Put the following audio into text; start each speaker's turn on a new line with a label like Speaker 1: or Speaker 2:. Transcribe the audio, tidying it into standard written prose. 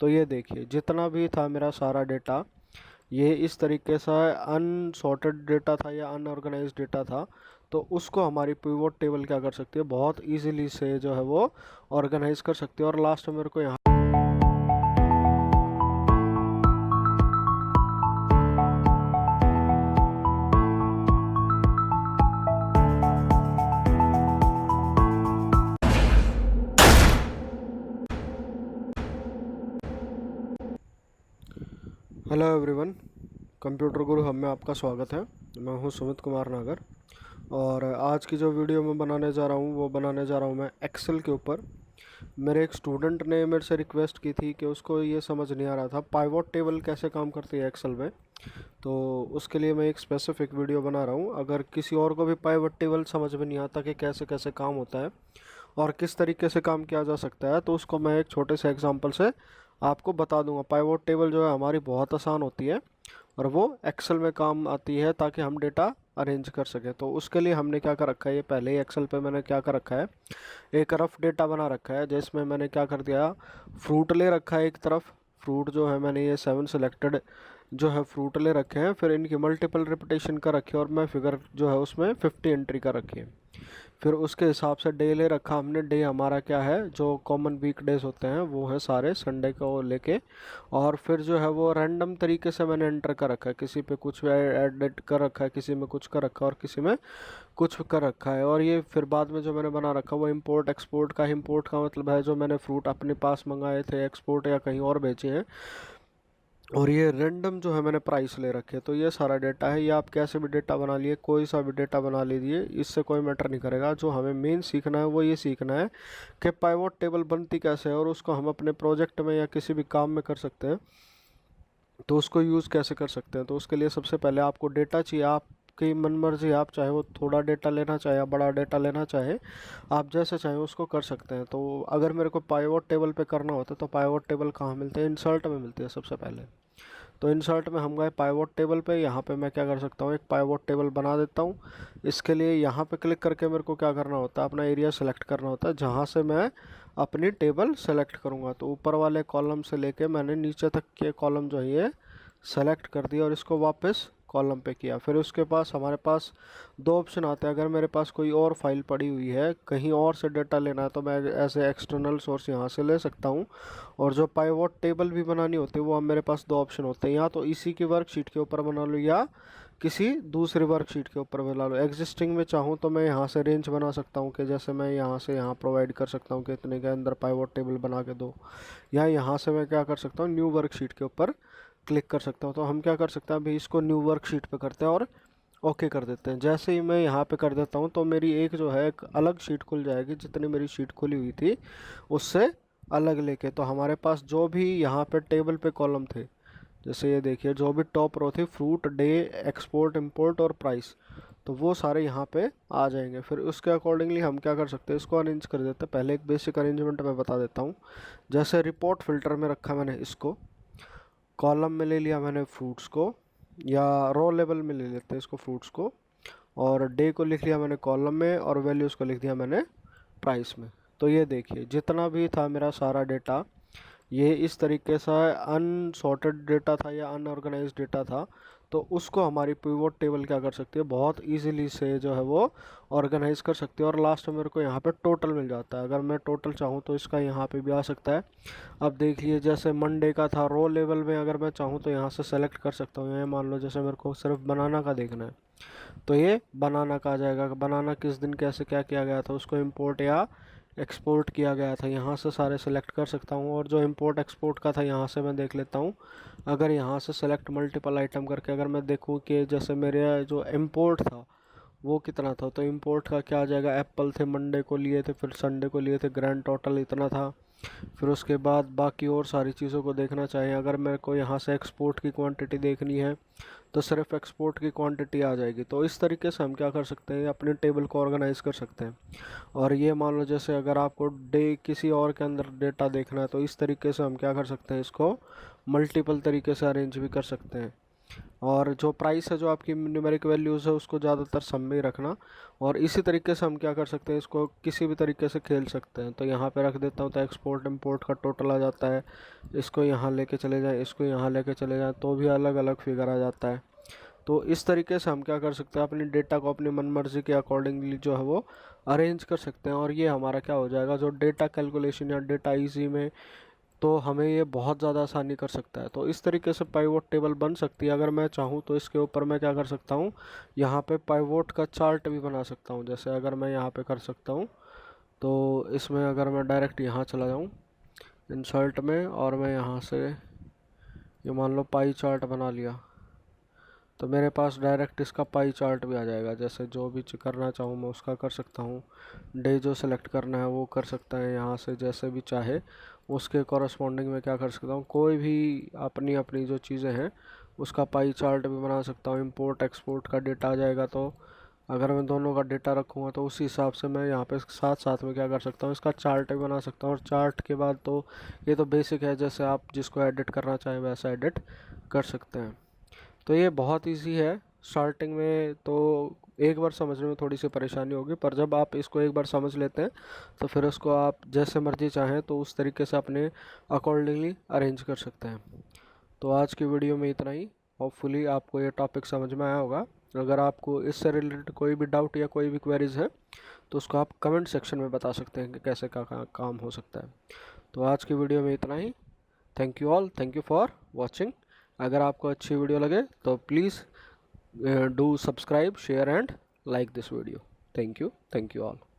Speaker 1: तो ये देखिए जितना भी था मेरा सारा डेटा, ये इस तरीके से अनसॉर्टेड डेटा था या अनऑर्गेनाइज डेटा था। तो उसको हमारी पिवोट टेबल क्या कर सकती है, बहुत इजीली से जो है वो ऑर्गेनाइज कर सकती है। और लास्ट में मेरे को यहाँ हेलो एवरीवन, कंप्यूटर गुरु हम में आपका स्वागत है। मैं हूं सुमित कुमार नागर और आज की जो वीडियो मैं बनाने जा रहा हूं वो बनाने जा रहा हूं मैं एक्सेल के ऊपर। मेरे एक स्टूडेंट ने मेरे से रिक्वेस्ट की थी कि उसको ये समझ नहीं आ रहा था पाइवोट टेबल कैसे काम करती है एक्सेल में। तो उसके लिए मैं एक स्पेसिफिक वीडियो बना रहा हूँ। अगर किसी और को भी पाइवोट टेबल समझ में नहीं आता कि कैसे कैसे काम होता है और किस तरीके से काम किया जा सकता है, तो उसको मैं एक छोटे से एग्जांपल से आपको बता दूंगा। पाइवोट टेबल जो है हमारी बहुत आसान होती है और वो एक्सेल में काम आती है ताकि हम डेटा अरेंज कर सकें। तो उसके लिए हमने क्या कर रखा है, ये पहले ही एक्सेल पे मैंने क्या कर रखा है, एक रफ डेटा बना रखा है जिसमें मैंने क्या कर दिया, फ्रूट ले रखा है एक तरफ। फ्रूट जो है मैंने ये 7 सिलेक्टेड जो है फ्रूट ले रखे हैं, फिर इनकी मल्टीपल रिपीटेशन का रखे और मैं फिगर जो है उसमें 50 एंट्री का रखी है। फिर उसके हिसाब से डे ले रखा हमने। डे हमारा क्या है, जो कॉमन वीक डेज होते हैं वो है सारे संडे को लेके। और फिर जो है वो रैंडम तरीके से मैंने एंटर कर रखा है, किसी पे कुछ एडिट कर रखा है, किसी में कुछ कर रखा है और किसी में कुछ कर रखा है। और ये फिर बाद में जो मैंने बना रखा है वो इम्पोर्ट एक्सपोर्ट का। इम्पोर्ट का मतलब है जो मैंने फ्रूट अपने पास मंगाए थे, एक्सपोर्ट या कहीं और बेचे हैं। और ये रैंडम जो है मैंने प्राइस ले रखे। तो ये सारा डेटा है, ये आप कैसे भी डेटा बना लिए, कोई सा भी डेटा बना लीजिए, इससे कोई मैटर नहीं करेगा। जो हमें मेन सीखना है वो ये सीखना है कि पाइवोट टेबल बनती कैसे है और उसको हम अपने प्रोजेक्ट में या किसी भी काम में कर सकते हैं, तो उसको यूज़ कैसे कर सकते हैं। तो उसके लिए सबसे पहले आपको डेटा चाहिए। आपकी मन मर्जी, आप चाहे वो थोड़ा डेटा लेना चाहे या बड़ा डेटा लेना चाहे, आप जैसे चाहें उसको कर सकते हैं। तो अगर मेरे को पाइवोट टेबल पे करना होता है तो पाइवोट टेबल कहाँ मिलते हैं, इंसर्ट में मिलती है सबसे पहले। तो इंसर्ट में हम गए पाइवोट टेबल पे। यहाँ पे मैं क्या कर सकता हूँ, एक पाइवोट टेबल बना देता हूँ। इसके लिए यहाँ पे क्लिक करके मेरे को क्या करना होता है, अपना एरिया सेलेक्ट करना होता है जहाँ से मैं अपनी टेबल सेलेक्ट करूँगा। तो ऊपर वाले कॉलम से लेके मैंने नीचे तक के कॉलम जो है ये सेलेक्ट कर दिया और इसको वापस कॉलम पे किया। फिर उसके पास हमारे पास दो ऑप्शन आते हैं। अगर मेरे पास कोई और फाइल पड़ी हुई है, कहीं और से डेटा लेना है, तो मैं ऐसे एक्सटर्नल सोर्स यहाँ से ले सकता हूँ। और जो पाइवोट टेबल भी बनानी होती है वो अब मेरे पास दो ऑप्शन होते हैं, या तो इसी की वर्कशीट के ऊपर बना लो या किसी दूसरी वर्कशीट के ऊपर बना लो। एग्जिस्टिंग में चाहूँ तो मैं यहाँ से रेंज बना सकता हूँ कि जैसे मैं यहाँ से यहाँ प्रोवाइड कर सकता हूँ कि इतने के अंदर पाइवोट टेबल बना के दो, या यहाँ से मैं क्या कर सकता हूँ, न्यू वर्कशीट के ऊपर क्लिक कर सकता हूँ। तो हम क्या कर सकते हैं, अभी इसको न्यू वर्कशीट पे करते हैं और ओके कर देते हैं। जैसे ही मैं यहाँ पे कर देता हूँ तो मेरी एक जो है एक अलग शीट खुल जाएगी, जितनी मेरी शीट खुली हुई थी उससे अलग लेके। तो हमारे पास जो भी यहाँ पे टेबल पे कॉलम थे, जैसे ये देखिए जो भी टॉप रो थी, फ्रूट, डे, एक्सपोर्ट, इंपोर्ट और प्राइस, तो वो सारे यहाँ पे आ जाएंगे। फिर उसके अकॉर्डिंगली हम क्या कर सकते हैं, इसको अरेंज कर देते हैं। पहले एक बेसिक अरेंजमेंट मैं बता देता हूँ। जैसे रिपोर्ट फिल्टर में रखा मैंने इसको, कॉलम में ले लिया मैंने फ्रूट्स को, या रो लेवल में ले लेते हैं इसको फ्रूट्स को, और डे को लिख लिया मैंने कॉलम में और वैल्यूज़ को लिख दिया मैंने प्राइस में। तो ये देखिए जितना भी था मेरा सारा डेटा, ये इस तरीके से अनसॉर्टेड डेटा था या अनऑर्गेनाइज डेटा था। तो उसको हमारी पिवोट टेबल क्या कर सकती है, बहुत इजीली से जो है वो ऑर्गेनाइज कर सकती है। और लास्ट में मेरे को यहाँ पे टोटल मिल जाता है। अगर मैं टोटल चाहूँ तो इसका यहाँ पे भी आ सकता है। अब देख लिए जैसे मंडे का था, रो लेवल में अगर मैं चाहूँ तो यहाँ से सेलेक्ट कर सकता हूँ। ये मान लो जैसे मेरे को सिर्फ बनाना का देखना है तो ये बनाना का आ जाएगा। बनाना किस दिन कैसे क्या किया गया था उसको इंपोर्ट या एक्सपोर्ट किया गया था, यहाँ से सारे सेलेक्ट कर सकता हूँ। और जो इंपोर्ट एक्सपोर्ट का था यहाँ से मैं देख लेता हूँ। अगर यहाँ से सेलेक्ट मल्टीपल आइटम करके अगर मैं देखूँ कि जैसे मेरे जो इंपोर्ट था वो कितना था, तो इंपोर्ट का क्या आ जाएगा, एप्पल थे, मंडे को लिए थे, फिर संडे को लिए थे, ग्रैंड टोटल इतना था। फिर उसके बाद बाकी और सारी चीज़ों को देखना चाहिए। अगर मेरे को यहाँ से एक्सपोर्ट की क्वांटिटी देखनी है तो सिर्फ एक्सपोर्ट की क्वांटिटी आ जाएगी। तो इस तरीके से हम क्या कर सकते हैं, अपने टेबल को ऑर्गेनाइज कर सकते हैं। और ये मान लो जैसे अगर आपको डे किसी और के अंदर डेटा देखना है तो इस तरीके से हम क्या कर सकते हैं, इसको मल्टीपल तरीके से अरेंज भी कर सकते हैं। और जो प्राइस है, जो आपकी न्यूमेरिक वैल्यूज़ है, उसको ज़्यादातर सम में ही रखना। और इसी तरीके से हम क्या कर सकते हैं, इसको किसी भी तरीके से खेल सकते हैं। तो यहाँ पे रख देता हूँ, तो एक्सपोर्ट इंपोर्ट का टोटल आ जाता है। इसको यहाँ लेके चले जाएँ, इसको यहाँ लेके चले जाएँ, तो भी अलग अलग फिगर आ जाता है। तो इस तरीके से हम क्या कर सकते हैं, अपनी डेटा को अपनी मनमर्जी के अकॉर्डिंगली जो है वो अरेंज कर सकते हैं। और ये हमारा क्या हो जाएगा, जो डेटा कैलकुलेशन या डेटा इजी में, तो हमें ये बहुत ज़्यादा आसानी कर सकता है। तो इस तरीके से पाइवोट टेबल बन सकती है। अगर मैं चाहूँ तो इसके ऊपर मैं क्या कर सकता हूँ, यहाँ पे पाइवोट का चार्ट भी बना सकता हूँ। जैसे अगर मैं यहाँ पे कर सकता हूँ, तो इसमें अगर मैं डायरेक्ट यहाँ चला जाऊँ इंसर्ट में, और मैं यहाँ से ये मान लो पाई चार्ट बना लिया, तो मेरे पास डायरेक्ट इसका पाई चार्ट भी आ जाएगा। जैसे जो भी करना चाहूँ मैं उसका कर सकता हूँ। डे जो सेलेक्ट करना है वो कर सकता है यहाँ से, जैसे भी चाहे उसके कॉरस्पॉन्डिंग में क्या कर सकता हूँ, कोई भी अपनी अपनी जो चीज़ें हैं उसका पाई चार्ट भी बना सकता हूँ। इंपोर्ट एक्सपोर्ट का डेटा आ जाएगा, तो अगर मैं दोनों का डेटा रखूँगा तो उसी हिसाब से मैं यहाँ पे साथ साथ में क्या कर सकता हूँ, इसका चार्ट भी बना सकता हूँ। और चार्ट के बाद तो ये तो बेसिक है, जैसे आप जिसको एडिट करना चाहें वैसा एडिट कर सकते हैं। तो ये बहुत इजी है। स्टार्टिंग में तो एक बार समझने में थोड़ी सी परेशानी होगी, पर जब आप इसको एक बार समझ लेते हैं तो फिर उसको आप जैसे मर्जी चाहें तो उस तरीके से अपने अकॉर्डिंगली अरेंज कर सकते हैं। तो आज की वीडियो में इतना ही। होपफुली आपको ये टॉपिक समझ में आया होगा। अगर आपको इससे रिलेटेड कोई भी डाउट या कोई भी क्वेरीज है तो उसको आप कमेंट सेक्शन में बता सकते हैं कि कैसे काम हो सकता है। तो आज की वीडियो में इतना ही। Thank you all, thank you for watching. अगर आपको अच्छी वीडियो लगे तो please do subscribe, share and like this video. Thank you all.